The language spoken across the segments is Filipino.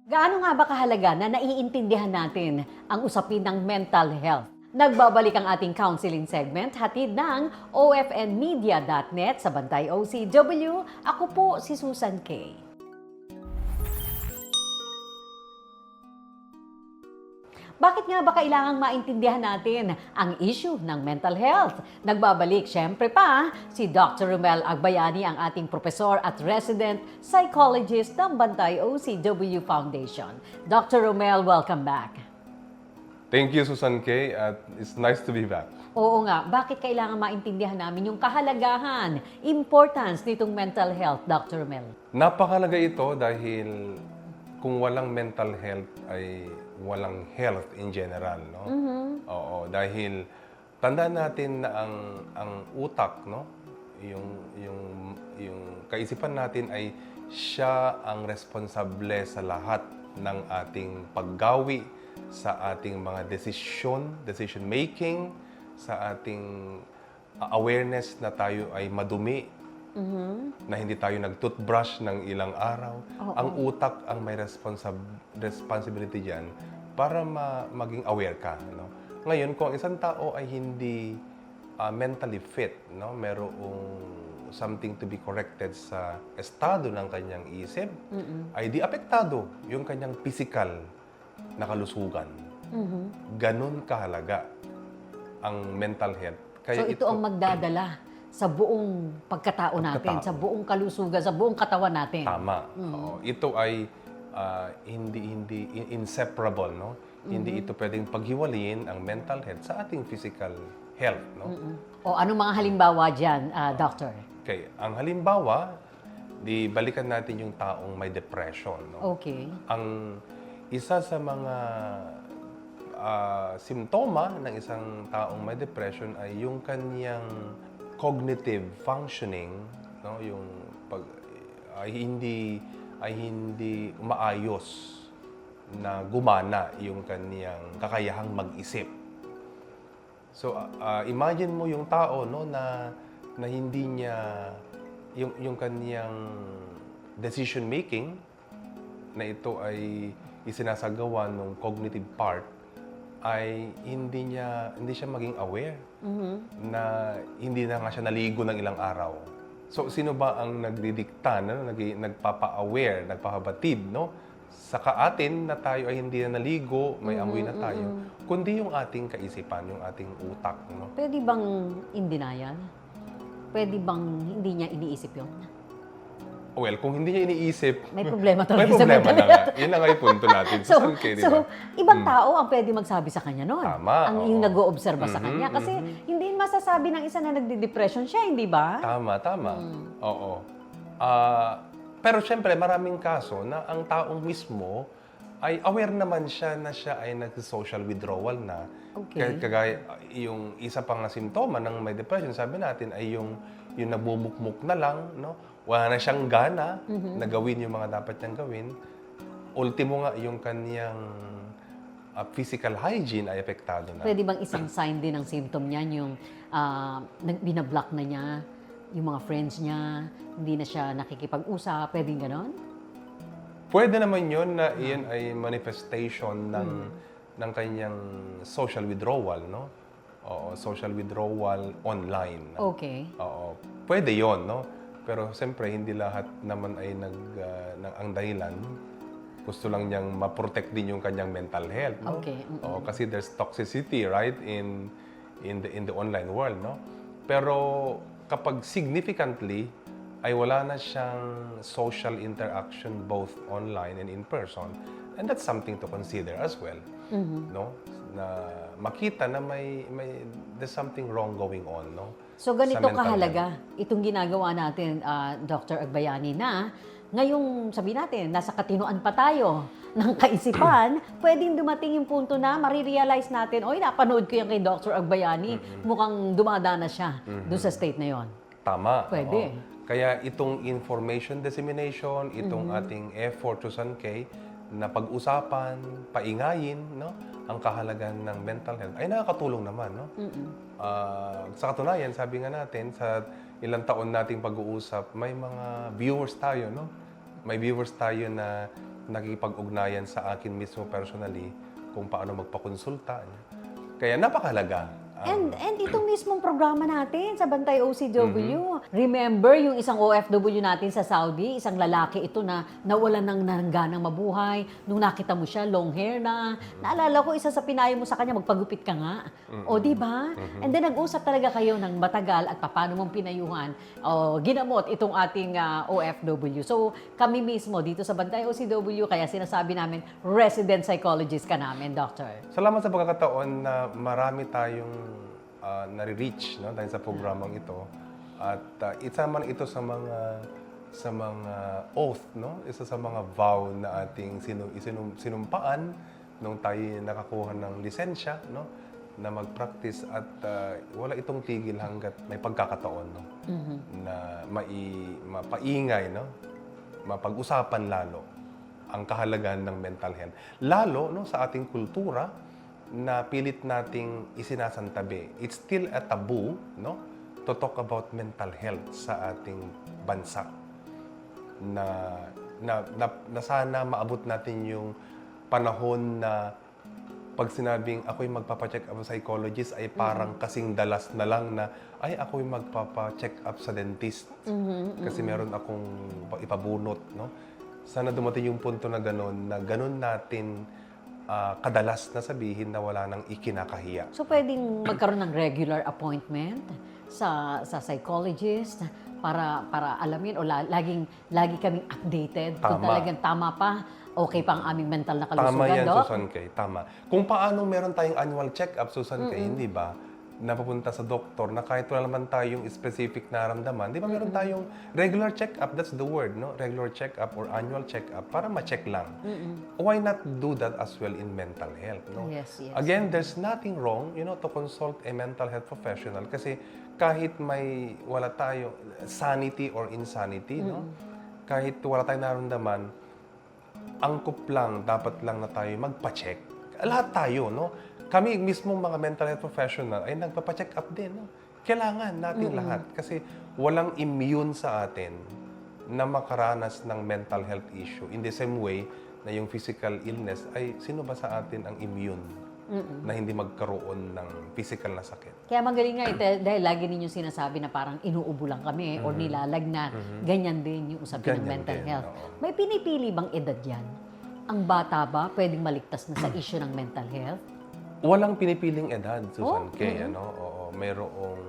Gaano nga ba kahalaga na naiintindihan natin ang usapin ng mental health? Nagbabalik ang ating counseling segment, hatid ng ofnmedia.net sa Bantay OCW. Ako po si Susan K. Bakit nga ba kailangang maintindihan natin ang issue ng mental health? Nagbabalik syempre pa si Dr. Romel Agbayani, ang ating professor at resident psychologist ng Bantay OCW Foundation. Dr. Romel, welcome back. Thank you, Susan K. At it's nice to be back. Oo nga, bakit kailangan maintindihan namin yung kahalagahan, importance nitong mental health, Dr. Romel? Napakalaga ito dahil kung walang mental health ay walang health in general, no? Oo, dahil tandaan natin na ang utak, no? Yung kaisipan natin ay siya ang responsable sa lahat ng ating paggawi, sa ating mga decision making, sa ating awareness na tayo ay madumi, na hindi tayo nag-toothbrush ng ilang araw. Ang utak ang may responsibility diyan para maging aware ka, no? Ngayon, kung isang tao ay hindi mentally fit, no, merong something to be corrected sa estado ng kanyang isip, ay di apektado yung kanyang physical na kalusugan. Ganun kahalaga ang mental health. So ito ang magdadala sa buong pagkatao natin, sa buong kalusugan, sa buong katawan natin. Tama. Oo. Ito ay hindi inseparable, no? Hindi ito pwedeng paghiwalayin ang mental health sa ating physical health, no? O ano mga halimbawa diyan, Doctor? Okay, ang halimbawa, di balikan natin yung taong may depression, no? Okay. Ang isa sa mga simptoma ng isang taong may depression ay yung kanyang cognitive functioning, no, yung ay hindi umaayos na gumana yung kaniyang kakayahang mag-isip. So imagine mo yung tao, no, na hindi niya yung kaniyang decision making na ito ay isinasagawa ng cognitive part ay hindi siya maging aware na hindi na nga siya naligo ng ilang araw. So, sino ba ang nagdidikta, no? Nagpapa-aware, nagpapabatid, no? Saka atin na tayo ay hindi na naligo, may amoy na tayo, kundi yung ating kaisipan, yung ating utak, no? Pwede bang in denial? Pwede bang hindi niya iniisip yun? Well, kung hindi niya iniisip, May problema may talaga sa problema mental na nga. health. Yun na nga yung punto natin. Susan K, di ba? Ibang tao ang pwede magsabi sa kanya noon. Tama, Yung oo. nag-oobserba sa kanya. Kasi hindi masasabi ng isa na nagde-depression siya, hindi ba? Tama. Oo. Pero syempre, maraming kaso na ang taong mismo ay aware naman siya na siya ay nag-social withdrawal na. Okay. Kagaya, yung isa pang simptoma ng may depression, sabi natin, ay yung nabumukmuk na lang, no? Wala na siyang gana na gawin yung mga dapat niyang gawin. Ultimo nga, yung kanyang physical hygiene ay apektado na. Pwede bang isang sign din ng symptom niyan yung binablock na niya yung mga friends niya, hindi na siya nakikipag-usap, pwedeng ganon? Pwede naman yun na iyan ay manifestation ng kanyang social withdrawal, no? Oo, social withdrawal online. Okay. Oo, pwede yon, no? Pero siyempre, hindi lahat naman ay ang dahilan. Gusto lang niyang ma-protect din yung kanyang mental health, no? Okay. Oo, kasi there's toxicity, right, in the online world, no? Pero kapag significantly ay wala na siyang social interaction both online and in person, and that's something to consider as well, no? Na makita na there's something wrong going on, no? So ganito Sa mental kahalaga itong ginagawa natin, Dr. Agbayani, na ngayong sabi natin, nasa katinuan pa tayo ng kaisipan, pwedeng dumating yung punto na marirealize natin, oy, napanood ko yan kay Dr. Agbayani, mukhang dumadana siya doon sa state na yon. Tama. Pwede. Oo. Kaya itong information dissemination, itong ating effort, Susan K, na pag-usapan, paingayin, no, ang kahalagahan ng mental health ay nakakatulong naman, no? Sa katunayan, sabi nga natin, sa ilang taon nating pag-uusap, may mga viewers tayo, no? May viewers tayo na nakikipag-ugnayan sa akin mismo personally kung paano magpakonsulta. Kaya napakahalaga. And itong mismong programa natin sa Bantay OCW. Remember yung isang OFW natin sa Saudi, isang lalaki ito na nawalan ng nangganang mabuhay. Nung nakita mo siya, long hair na. Naalala ko, isa sa pinayo mo sa kanya, magpagupit ka nga. O, di ba? And then nag-usap talaga kayo ng matagal at paano mong pinayuhan o ginamot itong ating OFW. So, kami mismo dito sa Bantay OCW, kaya sinasabi namin, resident psychologist ka namin, Doctor. Salamat sa pagkakataon na marami tayong nare-reach, no, dahil sa programang ito. At isa man ito sa mga oath, no, isa sa mga vow na ating sinumpaan nung tayo nakakuha ng lisensya, no, na mag-practice at wala itong tigil hanggat may pagkakataon, no, na mapaingay, no, mapag-usapan lalo ang kahalagahan ng mental health. Lalo, no, sa ating kultura na pilit nating isinasantabi. It's still a taboo, no, to talk about mental health sa ating bansa. Na sana maabot natin yung panahon na pag sinabing ako'y magpapa-check up sa psychologist ay parang kasing dalas na lang na ay ako'y magpapa-check up sa dentist kasi meron akong ipabunot, no. Sana dumating yung punto na ganun natin kadalas na sabihin na wala nang ikinakahiya. So, pwedeng magkaroon ng regular appointment sa psychologist para alamin o lagi kaming updated kung Tama. talagang tama pa, okay pa ang aming mental na kalusugan, Tama yan, Doc? Susan Kay. Tama. Kung paano meron tayong annual check-up, Susan Kay, hindi ba? Napapunta sa doktor na kahit wala naman tayong specific naramdaman, di ba meron tayong regular check-up, that's the word, no? Regular check-up or annual check-up para ma-check lang. Why not do that as well in mental health, no? Yes, yes. Again, there's nothing wrong, to consult a mental health professional kasi kahit wala tayo sanity or insanity, no? Kahit wala tayong naramdaman, angkop lang, dapat lang na tayo magpa-check. Lahat tayo, no? Kami mismong mga mental health professional ay nagpapa-check up din, no? Kailangan natin lahat kasi walang immune sa atin na makaranas ng mental health issue. In the same way na yung physical illness ay sino ba sa atin ang immune na hindi magkaroon ng physical na sakit? Kaya magaling nga dahil lagi ninyong sinasabi na parang inuubo lang kami or nilalagnat. Ganyan din yung usapin ng Ganyan mental din, health. oo. May pinipili bang edad yan? Ang bata ba pwedeng maligtas na sa issue ng mental health? Walang pinipiling edad, Susan Oh, Kay, Oo, mayroong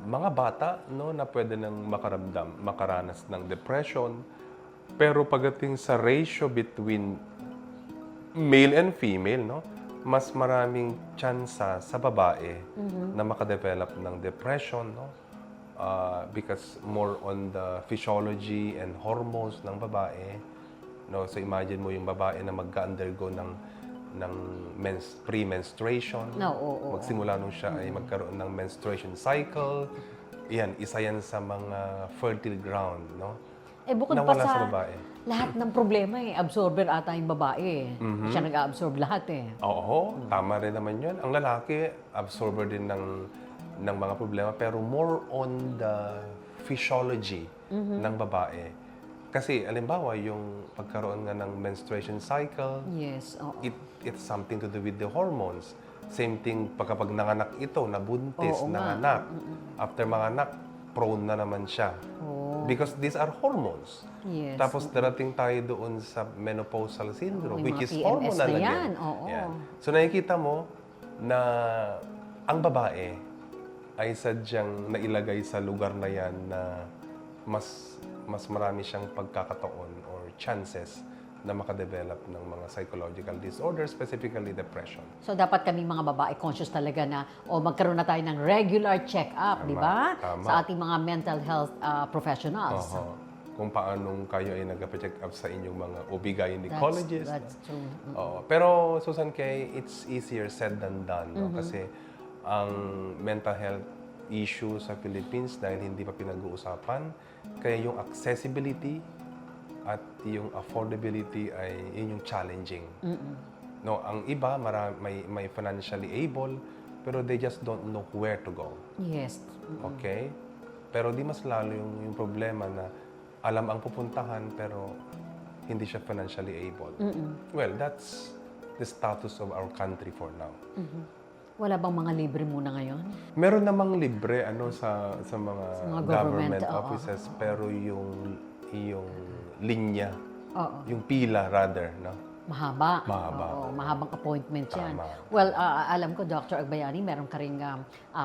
mga bata, no, na pwede nang makaranas ng depression. Pero pagdating sa ratio between male and female, no, mas maraming tsansa sa babae na makadevelop ng depression, no, because more on the physiology and hormones ng babae, no. So imagine mo yung babae na mag-undergo ng pre-menstruation. No, oo. Magsimula nung siya ay magkaroon ng menstruation cycle. Yan, isa yan sa mga fertile ground, no? Bukod pa Nawala sa sa babae. lahat ng problema absorber ata yung babae. Siya nag-absorb lahat Oo, tama rin naman yun. Ang lalaki, absorber din ng mga problema, pero more on the physiology ng babae. Kasi, alimbawa, yung pagkaroon nga ng menstruation cycle, Yes, oo. it's something to do with the hormones. Same thing pagkapag nanganak ito, nabuntis, Oo nga. nanganak. After manganak, prone na naman siya. Oh, Because these are hormones. yes. Tapos darating tayo doon sa menopausal syndrome, Yung which mga is PMS hormonal na na yan, din. oo. So nakikita mo na ang babae ay sadyang nailagay sa lugar na yan na mas marami siyang pagkakataon or chances na makadevelop ng mga psychological disorders, specifically depression. So dapat kaming mga babae conscious talaga na magkaroon na tayo ng regular check-up, di ba? tama. Sa ating mga mental health professionals. Oho. Kung paanong kayo ay nagpa-check up sa inyong mga OB-gynecologist. That's true. Oo. Pero Susan Kay, it's easier said than done. No? Kasi ang mental health issue sa Philippines dahil hindi pa pinag-uusapan, kaya yung accessibility at yung affordability ay yun yung challenging. No, ang iba may financially able pero they just don't know where to go. Yes. Okay? Pero di mas lalo yung problema na alam ang pupuntahan pero hindi siya financially able. Well, that's the status of our country for now. Wala bang mga libre muna ngayon? Meron namang libre sa mga mga government government, oo. offices, pero yung linya, Oo. yung pila rather, no? Mahaba. Mahaba. Oo, mahabang appointment yan. Tama. Well, alam ko, Dr. Agbayani, meron ka ring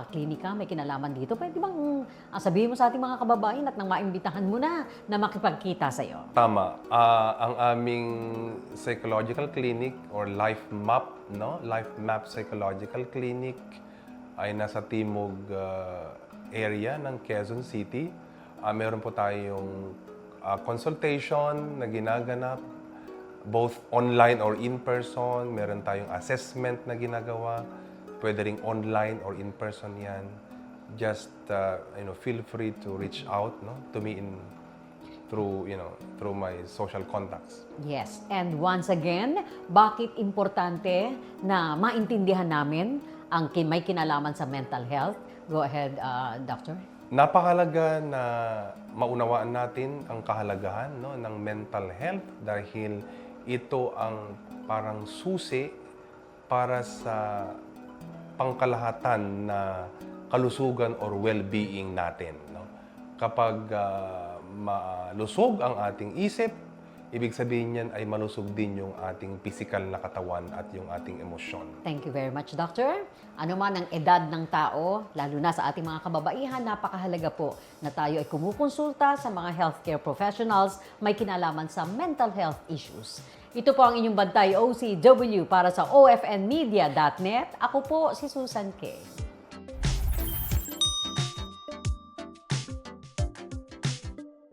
klinika, may kinalaman dito. Pwede bang sabihin mo sa ating mga kababayan at nang maimbitahan mo na makipagkita sa iyo? Tama. Ang aming psychological clinic or Life Map, no? Life Map Psychological Clinic ay nasa Timog area ng Quezon City. Meron po tayong consultation na ginaganap, both online or in-person. Meron tayong assessment na ginagawa. Pwede ring online or in-person yan. Just, feel free to reach out, no, to me through my social contacts. Yes. And once again, bakit importante na maintindihan namin ang may kinalaman sa mental health? Go ahead, Doctor. Napakalaga na maunawaan natin ang kahalagahan, no, ng mental health dahil ito ang parang susi para sa pangkalahatan na kalusugan or well-being natin. No? Kapag malusog ang ating isip, ibig sabihin niyan ay malusog din yung ating physical na katawan at yung ating emosyon. Thank you very much, Doctor. Ano man ang edad ng tao, lalo na sa ating mga kababaihan, napakahalaga po na tayo ay kumukonsulta sa mga healthcare professionals may kinalaman sa mental health issues. Ito po ang inyong bantay OCW para sa ofnmedia.net. Ako po si Susan K.